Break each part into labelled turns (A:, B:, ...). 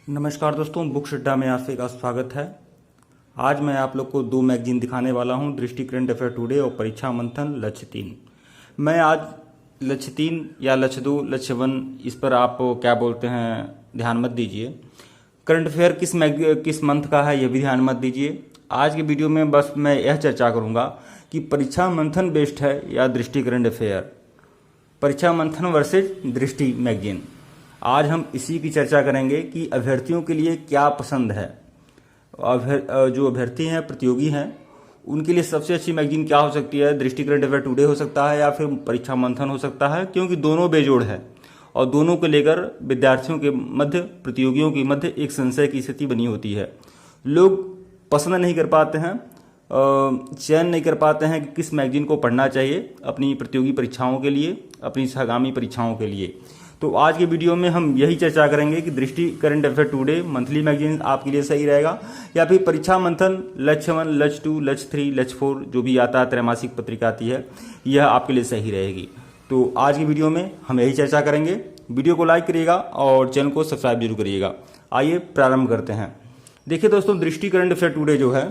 A: नमस्कार दोस्तों, बुक्स अड्डा में आपका स्वागत है। आज मैं आप लोग को दो मैगजीन दिखाने वाला हूं, दृष्टि करंट अफेयर टुडे और परीक्षा मंथन लक्ष्य 3। मैं आज लक्ष्य 3 या लक्ष्य 2, लक्ष्य 1 इस पर आप क्या बोलते हैं ध्यान मत दीजिए। करंट अफेयर किस मंथ का है ये भी ध्यान मत दीजिए। आज की वीडियो में बस मैं यह चर्चा करूँगा कि परीक्षा मंथन बेस्ड है या दृष्टि करंट अफेयर, परीक्षा मंथन वर्सेज दृष्टि मैगजीन। आज हम इसी की चर्चा करेंगे कि अभ्यर्थियों के लिए क्या पसंद है। जो अभ्यर्थी हैं, प्रतियोगी हैं, उनके लिए सबसे अच्छी मैगजीन क्या हो सकती है। दृष्टि करंट अफेयर टुडे हो सकता है या फिर परीक्षा मंथन हो सकता है, क्योंकि दोनों बेजोड़ है और दोनों को लेकर विद्यार्थियों के मध्य, प्रतियोगियों के मध्य एक संशय की स्थिति बनी होती है। लोग पसंद नहीं कर पाते हैं, चयन नहीं कर पाते हैं कि किस मैगजीन को पढ़ना चाहिए अपनी प्रतियोगी परीक्षाओं के लिए, अपनी आगामी परीक्षाओं के लिए। तो आज के वीडियो में हम यही चर्चा करेंगे कि दृष्टि current affair today monthly magazine आपके लिए सही रहेगा या फिर परीक्षा मंथन लक्ष्य 1, लक्ष्य 2, लक्ष्य 3, लक्ष्य 4 जो भी आता है, त्रैमासिक पत्रिका आती है, यह आपके लिए सही रहेगी। तो आज की वीडियो में हम यही चर्चा करेंगे। वीडियो को लाइक करिएगा और चैनल को सब्सक्राइब जरूर करिएगा। आइए प्रारंभ करते हैं। देखिए दोस्तों, दृष्टि करंट अफेयर टुडे जो है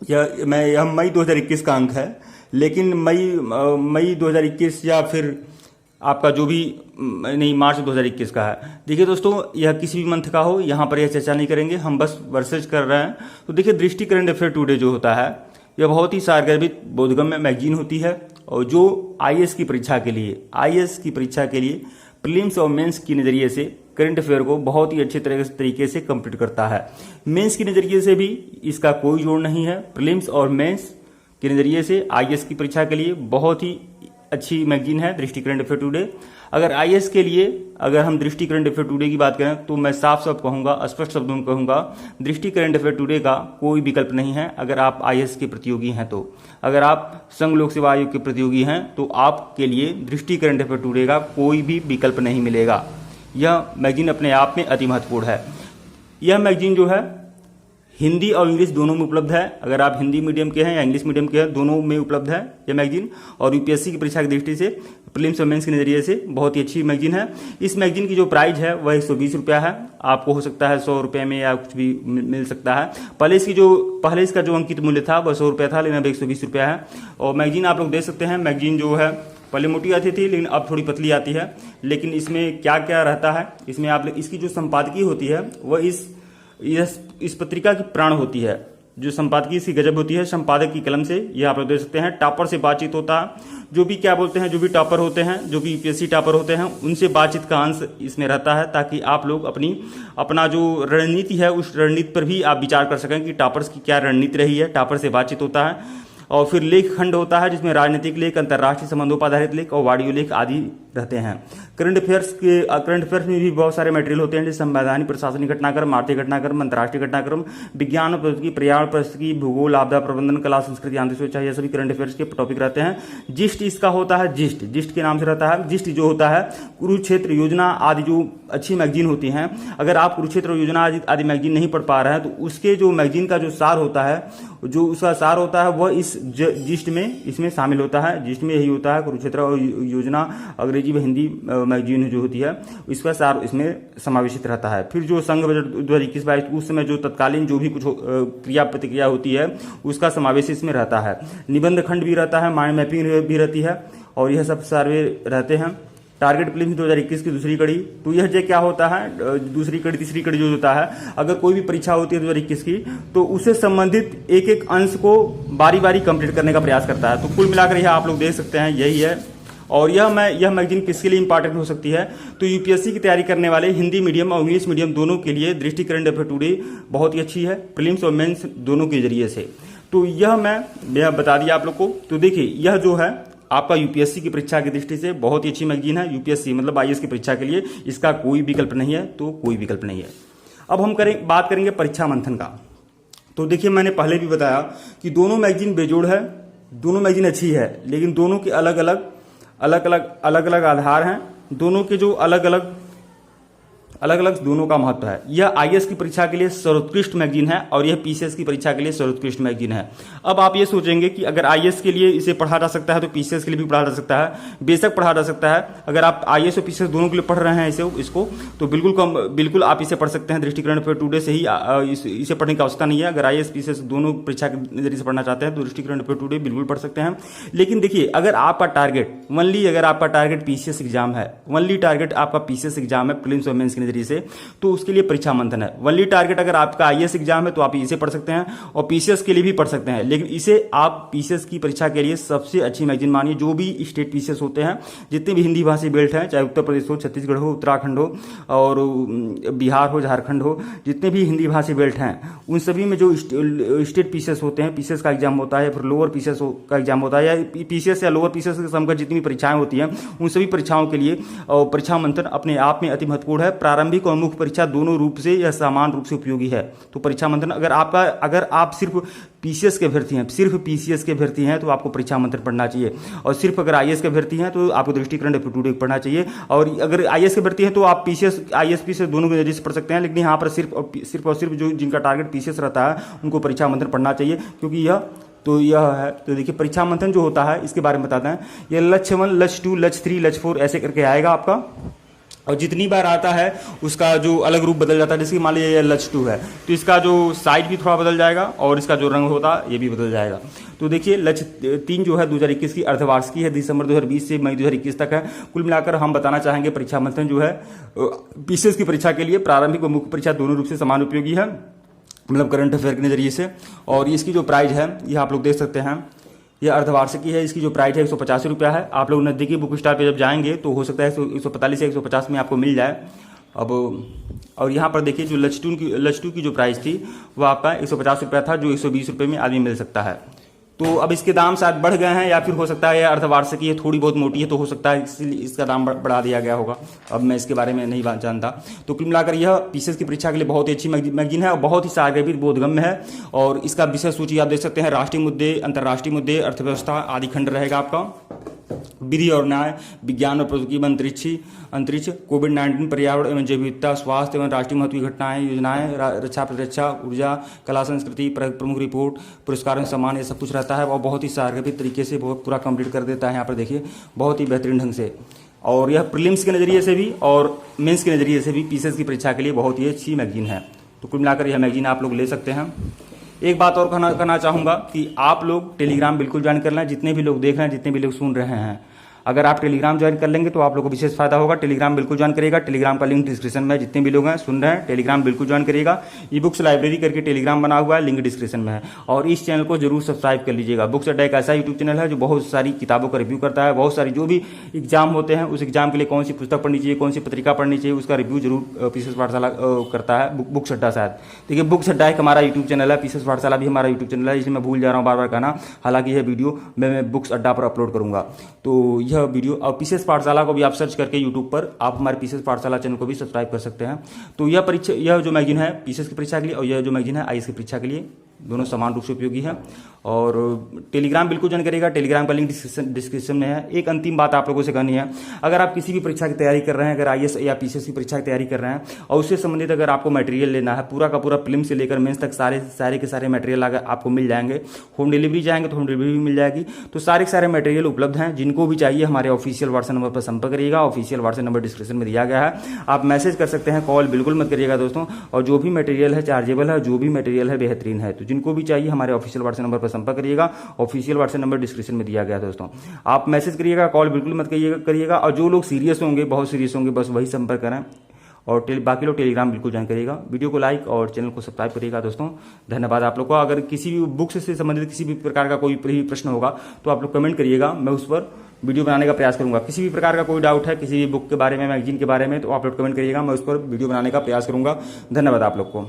A: यह मई 2021 का अंक है, लेकिन मई 2021 या फिर आपका जो भी नहीं, मार्च 2021 का है। देखिए दोस्तों, यह किसी भी मंथ का हो, यहाँ पर यह चर्चा नहीं करेंगे, हम बस वर्सेज कर रहे हैं। तो देखिए, दृष्टि करंट अफेयर टुडे जो होता है यह बहुत ही सारगर्भित बोधगम्य मैगजीन होती है और जो आईएएस की परीक्षा के लिए प्रीलिम्स और मेंस की नज़रिए से करंट अफेयर को बहुत ही अच्छे तरीके से कंप्लीट करता है। मेंस की नज़रिए से भी इसका कोई जोड़ नहीं है। प्रीलिम्स और मेंस के नज़रिए से आईएएस की परीक्षा के लिए बहुत ही अच्छी मैगजीन है दृष्टि करंट अफेयर टुडे। अगर आईएएस के लिए अगर हम दृष्टि करंट अफेयर टुडे की बात करें तो मैं साफ कहूंगा, स्पष्ट शब्दों में कहूंगा, दृष्टि करंट अफेयर टुडे का कोई विकल्प नहीं है। अगर आप आईएएस के प्रतियोगी हैं तो, अगर आप संघ लोक सेवा आयोग के प्रतियोगी हैं तो आपके लिए दृष्टि करंट अफेयर टुडे का कोई भी विकल्प नहीं मिलेगा। यह मैगजीन अपने आप में अति महत्वपूर्ण है। यह मैगजीन जो है हिंदी और इंग्लिश दोनों में उपलब्ध है। अगर आप हिंदी मीडियम के हैं या इंग्लिश मीडियम के हैं, दोनों में उपलब्ध है यह मैगजीन। और यूपीएससी की परीक्षा की दृष्टि से, प्रीलिम्स और मेंस के नजरिए से बहुत ही अच्छी मैगजीन है। इस मैगजीन की जो प्राइस है वह 120 रुपया है। आपको हो सकता है 100 रुपये में या कुछ भी मिल सकता है। पहले इसका जो अंकित मूल्य था वह 100 रुपया था, लेकिन अब 120 रुपया है। और मैगजीन आप लोग देख सकते हैं, मैगजीन जो है पहले मोटी आती थी लेकिन अब थोड़ी पतली आती है। लेकिन इसमें क्या क्या रहता है, इसमें आप इसकी जो संपादकीय होती है वह इस पत्रिका की प्राण होती है। जो संपादकीय इसकी गजब होती है संपादक की कलम से। यह आप लोग देख सकते हैं, टॉपर से बातचीत होता है। जो भी क्या बोलते हैं, जो भी टॉपर होते हैं, जो भी यूपीएससी टॉपर होते हैं, उनसे बातचीत का अंश इसमें रहता है, ताकि आप लोग अपना जो रणनीति है उस रणनीति पर भी आप विचार कर सकें कि टॉपर्स की क्या रणनीति रही है। टॉपर से बातचीत होता है। और फिर लेख खंड होता है जिसमें राजनीतिक लेख, अंतर्राष्ट्रीय संबंधों पर आधारित लेख और वाणिज्य लेख आदि रहते हैं। करंट अफेयर्स में भी बहुत सारे मटेरियल होते हैं, जैसे संवैधानिक प्रशासनिक घटनाक्रम, आर्थिक घटनाक्रम, अंतर्राष्ट्रीय घटनाक्रम, विज्ञान प्रौद्योगिकी, पर्यावरण परिस्थिति, भूगोल, आपदा प्रबंधन, कला संस्कृति, आंतरिक सुरक्षा, ये सभी करंट अफेयर्स के टॉपिक रहते हैं। जिस्ट इसका होता है, जिस्ट के नाम से रहता है। जिस्ट जो होता है कुरुक्षेत्र योजना आदि जो अच्छी मैगजीन होती हैं, अगर आप कुरुक्षेत्र योजना आदि मैगजीन नहीं पढ़ पा रहे हैं तो उसके जो मैगजीन का जो सार होता है, जो उसका सार होता है वह इस जिस्ट में इसमें शामिल होता है। जिस्ट में यही होता है, कुरुक्षेत्र योजना अंग्रेजी व हिंदी मैगजीन जो होती है इसका सार इसमें समावेशित रहता है। फिर जो संघ बजट 2021-22 उस समय जो तत्कालीन जो भी कुछ क्रिया प्रतिक्रिया होती है उसका समावेश इसमें रहता है। निबंध खंड भी रहता है, माइंड मैपिंग भी रहती है और यह सब सर्वे रहते हैं। टारगेट प्रीलिम्स 2021 की दूसरी कड़ी, तो यह जो क्या होता है, दूसरी कड़ी तीसरी कड़ी जो होता है, अगर कोई भी परीक्षा होती है 2021 की तो उससे संबंधित एक एक अंश को बारी बारी कंप्लीट करने का प्रयास करता है। तो कुल मिलाकर यह आप लोग देख सकते हैं यही है। और यह मैगजीन किसके लिए इंपॉर्टेंट हो सकती है, तो यूपीएससी की तैयारी करने वाले हिंदी मीडियम और इंग्लिश मीडियम दोनों के लिए दृष्टि करंट अफेयर टुडे बहुत ही अच्छी है, प्रीलिम्स और मेंस दोनों के जरिए से। तो यह बता दिया आप लोग को। तो देखिए, यह जो है आपका यूपीएससी की परीक्षा की दृष्टि से बहुत ही अच्छी मैगजीन है। यूपीएससी मतलब आईएएस की परीक्षा के लिए इसका कोई विकल्प नहीं है, तो कोई विकल्प नहीं है। अब हम बात करेंगे परीक्षा मंथन का। तो देखिए, मैंने पहले भी बताया कि दोनों मैगजीन बेजोड़ है, दोनों मैगजीन अच्छी है, लेकिन दोनों के अलग अलग आधार हैं। दोनों के जो अलग अलग अलग दोनों का महत्व है। यह आईएएस की परीक्षा के लिए सर्वोत्कृष्ट मैगजीन है और यह पीसीएस की परीक्षा के लिए सर्वोत्कृष्ट मैगजीन है। अब आप ये सोचेंगे कि अगर आईएएस के लिए इसे पढ़ा जा सकता है तो पीसीएस के लिए भी पढ़ा जा सकता है। बेशक पढ़ा जा सकता है। अगर आप आईएएस और पीसीएस दोनों के लिए पढ़ रहे हैं इसको तो बिल्कुल आप इसे पढ़ सकते हैं। दृष्टिकरण पे टुडे से ही इसे पढ़ने की आवश्यकता नहीं है। अगर आईएएस पीसीएस दोनों परीक्षा के नजरिए से पढ़ना चाहते हैं तो दृष्टिकरण पे टुडे बिल्कुल पढ़ सकते हैं। लेकिन देखिए, अगर आपका टारगेट पीसीएस एग्जाम है, ओनली टारगेट आपका पीसीएस एग्जाम है प्रीलिम्स और मेंस के नजरिए से, तो उसके लिए परीक्षा मंथन है। ओनली टारगेट अगर आपका आईएएस एग्जाम है तो आप इसे पढ़ सकते हैं और पीसीएस के लिए भी पढ़ सकते हैं। लेकिन इसे आप पीसीएस की परीक्षा के लिए सबसे अच्छी मैगजीन मानिए। जो भी स्टेट पीसीएस होते हैं, जितने भी हिंदी भाषी बेल्ट हैं, चाहे उत्तर प्रदेश हो, छत्तीसगढ़ हो, उत्तराखंड हो और बिहार हो, झारखंड हो, जितने भी हिंदी भाषी बेल्ट हैं, उन सभी में जो स्टेट पीसीएस होते हैं, पीसीएस का एग्जाम होता है, फिर लोअर पीसीएस का एग्जाम होता है, या पीसीएस या लोअर पीसीएस के समकक्ष जितनी भी परीक्षाएं होती हैं, उन सभी परीक्षाओं के लिए परीक्षा मंथन अपने आप में अति महत्वपूर्ण है। प्रारंभिक और मुख्य परीक्षा दोनों रूप से यह समान रूप से उपयोगी है। तो परीक्षा मंथन अगर आप सिर्फ पीसीएस के अभ्यर्थी हैं, सिर्फ पीसीएस के अभ्यर्थी हैं तो आपको परीक्षा मंथन पढ़ना चाहिए। और सिर्फ अगर आईएएस के अभ्यर्थी हैं तो आपको दृष्टिकरण एप्टीट्यूड पढ़ना चाहिए। और अगर आईएएस के अभ्यर्थी हैं तो आप पीसीएस आईएएस पीसीएस दोनों के नजरिए से पढ़ सकते हैं। लेकिन यहाँ पर सिर्फ और सिर्फ जो जिनका टारगेट पीसीएस रहता है उनको परीक्षा मंथन पढ़ना चाहिए, क्योंकि यह है। तो देखिए, परीक्षा मंथन जो होता है इसके बारे में बताते हैं। यह लक्ष्य 1, लक्ष्य 2, लक्ष्य 3, लक्ष्य 4 ऐसे करके आएगा आपका, और जितनी बार आता है उसका जो अलग रूप बदल जाता है। जैसे मान लीजिए लक्ष्य 2 है तो इसका जो साइज भी थोड़ा बदल जाएगा और इसका जो रंग होता है ये भी बदल जाएगा। तो देखिए, लक्ष्य 3 जो है 2021 की अर्धवार्षिकी है, दिसंबर 2020 से मई 2021 तक है। कुल मिलाकर हम बताना चाहेंगे परीक्षा मंथन जो है पीसीएस की परीक्षा के लिए प्रारंभिक और मुख्य परीक्षा दोनों रूप से समान उपयोगी है, मतलब करंट अफेयर के नजरिए से। और इसकी जो प्राइस है ये आप लोग देख सकते हैं, यह अर्धवार्षिकी है। इसकी जो प्राइस है 185 रुपया है। आप लोग नजदीकी बुक स्टॉल पे जब जाएंगे तो हो सकता है 145 या 150 में आपको मिल जाए। अब और यहाँ पर देखिए, जो लक्ष्य 2 की जो प्राइस थी वो आपका 150 रुपया था, जो 120 रुपये में आदमी मिल सकता है। तो अब इसके दाम शायद बढ़ गए हैं, या फिर हो सकता है यह अर्धवार्षिकी है, थोड़ी बहुत मोटी है, तो हो सकता है इसलिए इसका दाम बढ़ा दिया गया होगा। अब मैं इसके बारे में नहीं जानता। तो कुल मिलाकर यह पीसीएस की परीक्षा के लिए बहुत ही अच्छी मैगजीन है और बहुत ही सारगर्भित बोधगम्य है। और इसका विषय सूची आप देख सकते हैं, राष्ट्रीय मुद्दे, अंतर्राष्ट्रीय मुद्दे, अर्थव्यवस्था आदि खंड रहेगा आपका। विधि और न्याय, विज्ञान और प्रौद्योगिकी, अंतरिक्ष, कोविड-19, पर्यावरण एवं जैव विविधता, स्वास्थ्य एवं राष्ट्रीय महत्व की घटनाएं, योजनाएं, रक्षा प्रतिरक्षा, ऊर्जा, कला संस्कृति, प्रमुख रिपोर्ट, पुरस्कार एवं सम्मान, ये सब कुछ रहता है और बहुत ही सारगर्भित तरीके से बहुत पूरा कंप्लीट कर देता है। यहाँ पर देखिए, बहुत ही बेहतरीन ढंग से। और यह प्रीलिम्स के नज़रिए से भी और मेंस के नज़रिए से भी पीसीएस की परीक्षा के लिए बहुत ही अच्छी मैगजीन है। तो कुल मिलाकर यह मैगजीन आप लोग ले सकते हैं। एक बात और कहना चाहूँगा कि आप लोग टेलीग्राम बिल्कुल ज्वाइन कर लें। जितने भी लोग देख रहे हैं, जितने भी लोग सुन रहे हैं, अगर आप टेलीग्राम ज्वाइन कर लेंगे तो आप लोगों को विशेष फायदा होगा। टेलीग्राम बिल्कुल ज्वाइन करिएगा। टेलीग्राम का लिंक डिस्क्रिप्शन में, जितने भी लोग हैं सुन रहे हैं, टेलीग्राम बिल्कुल ज्वाइन करिएगा। ई बुक्स लाइब्रेरी करके टेलीग्राम बना हुआ है, लिंक डिस्क्रिप्शन में है। और इस चैनल को जरूर सब्सक्राइब कर लीजिएगा। बुक्स अड्डा एक ऐसा यूट्यूब चैनल है जो बहुत सारी किताबों का रिव्यू करता है। बहुत सारी जो भी एग्जाम होते हैं उस एग्जाम के लिए कौन सी पुस्तक पढ़नी चाहिए, कौन सी पत्रिका पढ़नी चाहिए, उसका रिव्यू जरूर पीसीएस पाठशाला करता है। बुक्स अड्डा शायद, देखिए बुक्स अड्डा एक हमारा यूट्यूब चैनल है, पीसीएस पाठशाला भी हमारा यूट्यूब चैनल है। इसलिए मैं भूल जा रहा हूँ बार बार कहना। हालांकि यह वीडियो मैं बुक्स अड्डा पर अपलोड करूंगा। तो यह वीडियो और पीसीएस पाठशाला को भी आप सर्च करके यूट्यूब पर आप हमारे पीसीएस पाठशाला चैनल को भी सब्सक्राइब कर सकते हैं। तो यह जो मैगजीन है पीसीएस की परीक्षा के लिए और यह जो मैगजीन है आईएएस की परीक्षा के लिए, दोनों समान रूप से उपयोगी है। और टेलीग्राम बिल्कुल ज्वाइन करिएगा। टेलीग्राम का लिंक डिस्क्रिप्शन में है। एक अंतिम बात आप लोगों से कहनी है, अगर आप किसी भी परीक्षा की तैयारी कर रहे हैं, अगर आईएएस या पीसीएस की परीक्षा की तैयारी कर रहे हैं और उससे संबंधित अगर आपको मटेरियल लेना है, पूरा का पूरा प्रीलिम्स से लेकर मेंस तक सारे के सारे मटेरियल अगर आपको मिल जाएंगे। होम डिलीवरी जाएंगे तो होम डिलीवरी भी मिल जाएगी। तो सारे के सारे मटेरियल उपलब्ध हैं। जिनको भी चाहिए हमारे ऑफिशियल व्हाट्सएप नंबर पर संपर्क करिएगा। ऑफिशियल व्हाट्सएप नंबर डिस्क्रिप्शन में दिया गया है, आप मैसेज कर सकते हैं, कॉल बिल्कुल मत करिएगा दोस्तों। और जो भी मटेरियल है चार्जेबल है, जो भी मटेरियल है बेहतरीन है। तो जिनको भी चाहिए हमारे ऑफिशियल व्हाट्सएप नंबर पर संपर्क करिएगा। ऑफिशियल व्हाट्सएप नंबर डिस्क्रिप्शन में दिया गया है दोस्तों। आप मैसेज करिएगा, कॉल बिल्कुल मत करिएगा। और जो लोग सीरियस होंगे, बहुत सीरियस होंगे, बस वही संपर्क करें। और बाकी लोग टेलीग्राम बिल्कुल ज्वाइन करिएगा। वीडियो को लाइक और चैनल को सब्सक्राइब करिएगा दोस्तों। धन्यवाद आप लोग को। अगर किसी भी बुक से संबंधित किसी भी प्रकार का कोई प्रश्न होगा तो आप लोग कमेंट करिएगा, मैं उस पर वीडियो बनाने का प्रयास करूंगा। किसी भी प्रकार का कोई डाउट है किसी भी बुक के बारे में, मैगजीन के बारे में, तो आप लोग कमेंट करिएगा, मैं उस पर वीडियो बनाने का प्रयास करूंगा। धन्यवाद आप लोग को।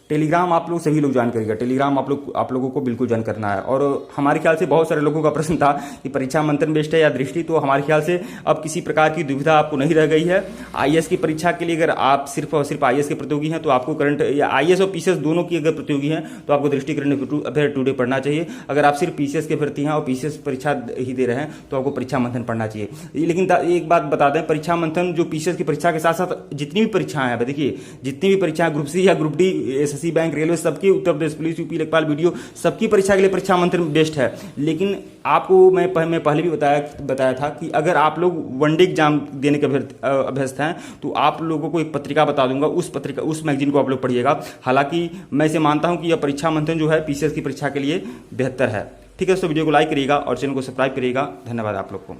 A: टेलीग्राम आप लोग सभी लोग ज्वाइन करिएगा। टेलीग्राम आप लोगों को बिल्कुल ज्वाइन करना है। और हमारे ख्याल से बहुत सारे लोगों का प्रश्न था कि परीक्षा मंथन बेस्ट है या दृष्टि, तो हमारे ख्याल से अब किसी प्रकार की दुविधा आपको नहीं रह गई है। आईएएस की परीक्षा के लिए अगर आप सिर्फ और सिर्फ आईएएस के प्रतियोगी हैं तो आपको करंट या आईएएस और पीसीएस दोनों की अगर प्रतियोगी हैं तो आपको दृष्टि करंट अफेयर टुडे पढ़ना चाहिए। अगर आप सिर्फ पीसीएस के अभ्यर्थी हैं और पीसीएस परीक्षा ही दे रहे हैं तो आपको परीक्षा मंथन पढ़ना चाहिए। लेकिन एक बात बता दें, परीक्षा मंथन जो पीसीएस की परीक्षा के साथ साथ जितनी भी परीक्षाएं हैं, देखिए जितनी भी परीक्षाएं ग्रुप सी या group D, SSC bank, railway, सबकी, उत्तर प्रदेश पुलिस, यूपी लेखपाल, वीडियो, सबकी परीक्षा के लिए परीक्षा मंथन बेस्ट है। लेकिन आपको मैं पहले भी बताया था कि अगर आप लोग वनडे एग्जाम देने के अभ्यस्त हैं तो आप लोगों को एक पत्रिका बता दूंगा, उस मैगजीन को आप लोग पढ़िएगा। हालांकि मैं इसे मानता हूं कि यह परीक्षा मंथन जो है पीसीएस की परीक्षा के लिए बेहतर है। ठीक है दोस्तों, वीडियो को लाइक करिएगा और चैनल को सब्सक्राइब करिएगा। धन्यवाद आप लोग को।